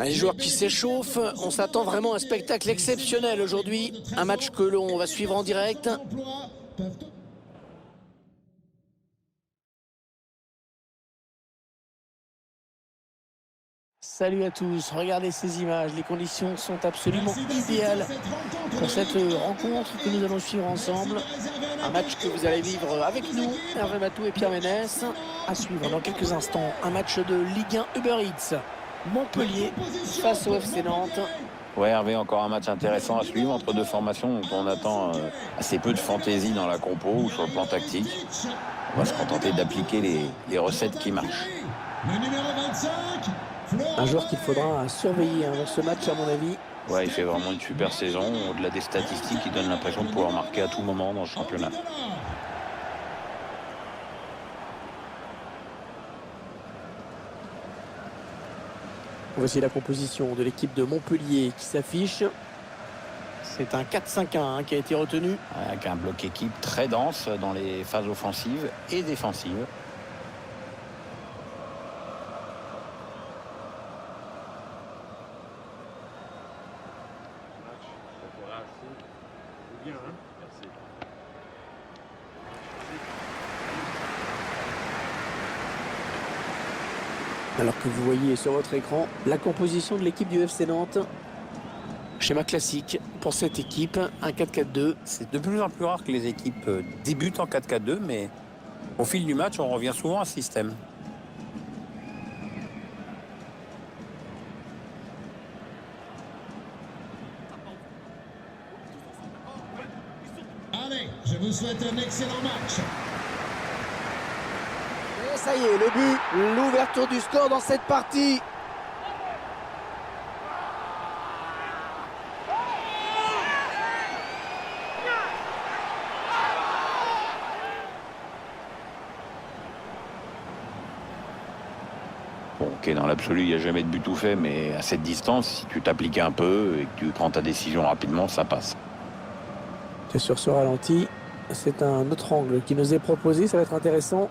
Les joueurs qui s'échauffent, on s'attend vraiment à un spectacle exceptionnel aujourd'hui. Un match que l'on va suivre en direct. Salut à tous, regardez ces images, les conditions sont absolument idéales pour cette rencontre que nous allons suivre ensemble. Un match que vous allez vivre avec nous, Hervé Matou et Pierre Ménès. À suivre dans quelques instants, un match de Ligue 1 Uber Eats. Montpellier face au FC Nantes. Ouais, Hervé, encore un match intéressant à suivre entre deux formations dont on attend assez peu de fantaisie dans la compo ou sur le plan tactique. On va se contenter d'appliquer les recettes qui marchent. Le numéro 25, Un joueur qu'il faudra surveiller dans ce match, à mon avis. Ouais, il fait vraiment une super saison. Au-delà des statistiques, il donne l'impression de pouvoir marquer à tout moment dans le championnat. Voici la composition de l'équipe de Montpellier qui s'affiche. C'est un 4-5-1 qui a été retenu. Avec un bloc équipe très dense dans les phases offensives et défensives. Alors que vous voyez sur votre écran la composition de l'équipe du FC Nantes. Schéma classique pour cette équipe, un 4-4-2. C'est de plus en plus rare que les équipes débutent en 4-4-2, mais au fil du match, on revient souvent à ce système. allez, je vous souhaite un excellent match. Et ça y est, le but, l'ouverture du score dans cette partie. Bon, ok, dans l'absolu, il n'y a jamais de but tout fait, mais à cette distance, si tu t'appliques un peu et que tu prends ta décision rapidement, ça passe. C'est sur ce ralenti, c'est un autre angle qui nous est proposé, ça va être intéressant.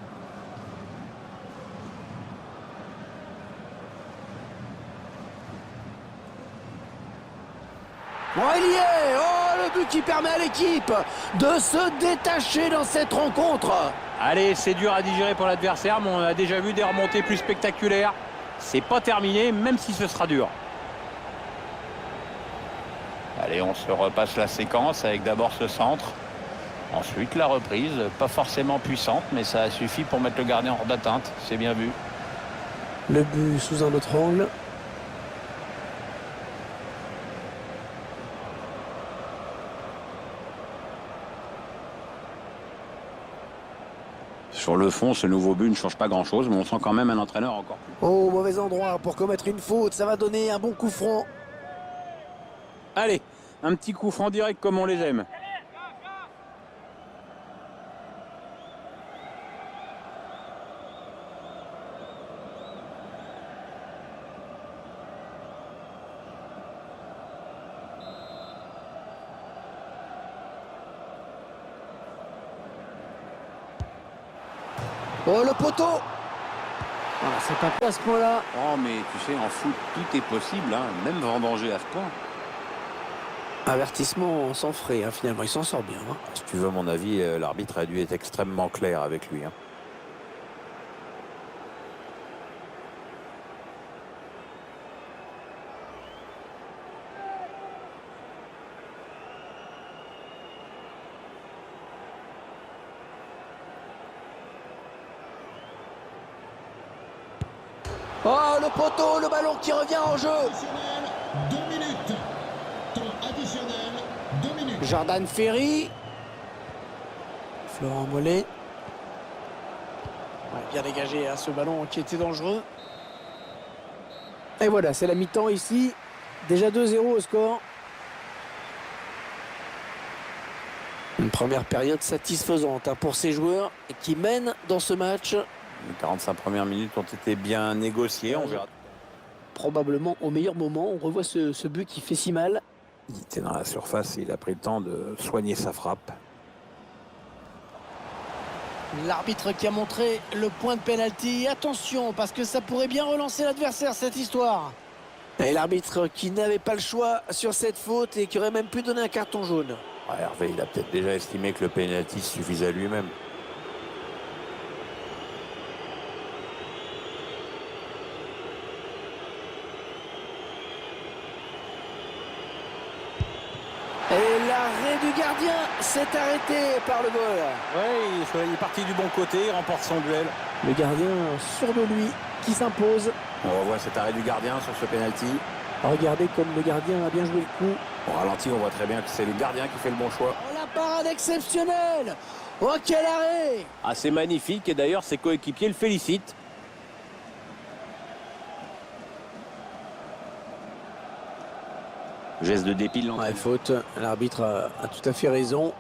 Oh, il y est! Oh, le but qui permet à l'équipe de se détacher dans cette rencontre. Allez, c'est dur à digérer pour l'adversaire, mais on a déjà vu des remontées plus spectaculaires. C'est pas terminé, même si ce sera dur. Allez, on se repasse la séquence avec d'abord ce centre. Ensuite, la reprise, pas forcément puissante, mais ça a suffi pour mettre le gardien hors d'atteinte. C'est bien vu. Le but sous un autre angle. Sur le fond, ce nouveau but ne change pas grand-chose, mais on sent quand même un entraîneur encore plus. Oh, mauvais endroit pour commettre une faute, ça va donner un bon coup franc. Allez, un petit coup franc direct comme on les aime. Oh, le poteau. Voilà, c'est pas à ce point-là. Oh, mais tu sais, en foot, tout est possible, hein, même vendanger à ce point. Avertissement sans frais, finalement, il s'en sort bien. Si tu veux mon avis, l'arbitre a dû être extrêmement clair avec lui. Oh, le poteau, le ballon qui revient en jeu. 2 minutes. Temps additionnel, 2 minutes. Jordan Ferry. Florent Mollet. Ouais, bien dégagé à ce ballon qui était dangereux. Et voilà, c'est la mi-temps ici. Déjà 2-0 au score. Une première période satisfaisante pour ces joueurs qui mènent dans ce match. Les 45 premières minutes ont été bien négociées, on verra. Probablement au meilleur moment. On revoit ce but qui fait si mal. Il était dans la surface et il a pris le temps de soigner sa frappe. L'arbitre qui a montré le point de pénalty. Attention, parce que ça pourrait bien relancer l'adversaire, cette histoire. Et l'arbitre qui n'avait pas le choix sur cette faute et qui aurait même pu donner un carton jaune. Ouais, Hervé, il a peut-être déjà estimé que le pénalty suffisait à lui-même. Et l'arrêt du gardien s'est arrêté par le goal. Ouais, il est parti du bon côté, il remporte son duel. Le gardien sûr de lui qui s'impose. On revoit cet arrêt du gardien sur ce pénalty. Regardez comme le gardien a bien joué le coup. Au ralenti, on voit très bien que c'est le gardien qui fait le bon choix. Oh, la parade exceptionnelle. Oh, quel arrêt. Ah, c'est magnifique et d'ailleurs ses coéquipiers le félicitent. Geste de dépit de l'entraîneur. Ouais, faute. L'arbitre a tout à fait raison.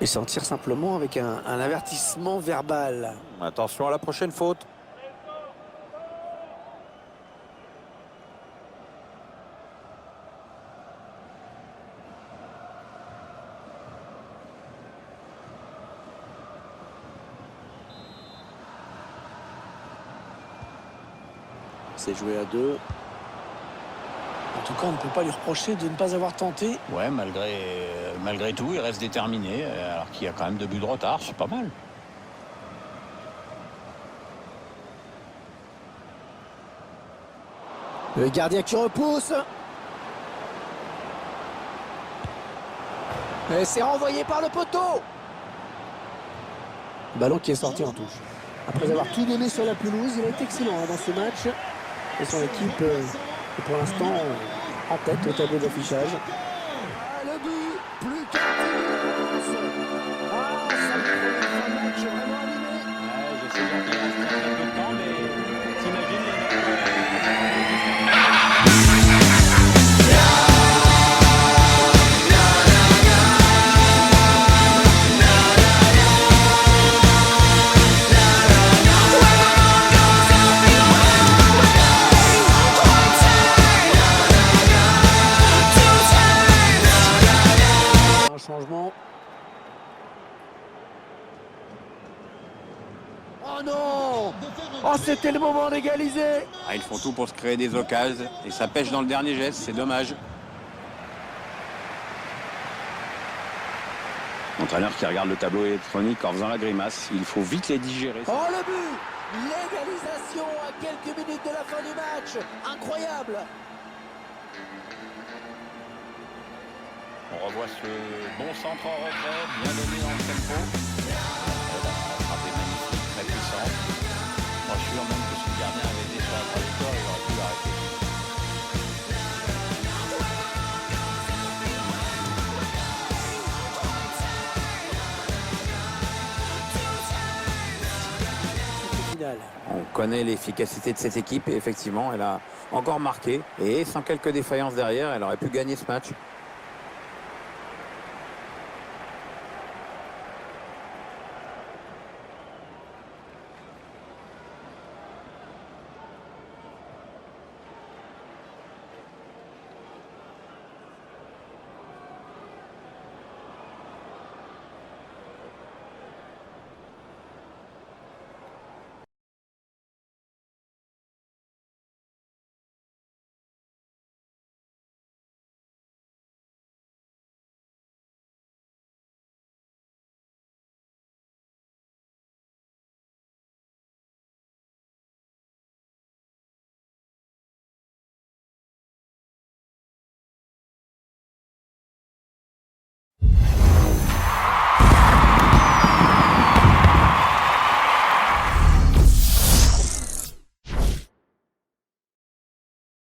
Et s'en tire simplement avec un avertissement verbal. Attention à la prochaine faute. C'est joué à deux. En tout cas, on ne peut pas lui reprocher de ne pas avoir tenté. Ouais, malgré tout, il reste déterminé, alors qu'il y a quand même 2 buts de retard, c'est pas mal. Le gardien qui repousse. Et c'est renvoyé par le poteau. Ballon qui est sorti en touche. Après avoir tout donné sur la pelouse, il a été excellent dans ce match. Et son équipe est pour l'instant en tête au tableau d'affichage. Ah, le but, plus qu'un Ah, ça me promet un match vraiment animé. Ouais, je sais bien qu'il reste très peu de temps, mais t'imagines Changement. Oh non! Oh, c'était le moment d'égaliser! Ah, ils font tout pour se créer des occasions et ça pêche dans le dernier geste, c'est dommage. L'entraîneur qui regarde le tableau électronique en faisant la grimace, il faut vite les digérer. Oh, le but! L'égalisation à quelques minutes de la fin du match! Incroyable! On revoit ce bon centre en retrait, bien donné dans le tempo. La frappe est magnifique, très puissante. Moi, je suis sûr même que si le gardien avait été sur la trajectoire, il aurait pu l'arrêter. On connaît l'efficacité de cette équipe et effectivement, elle a encore marqué. Et sans quelques défaillances derrière, elle aurait pu gagner ce match.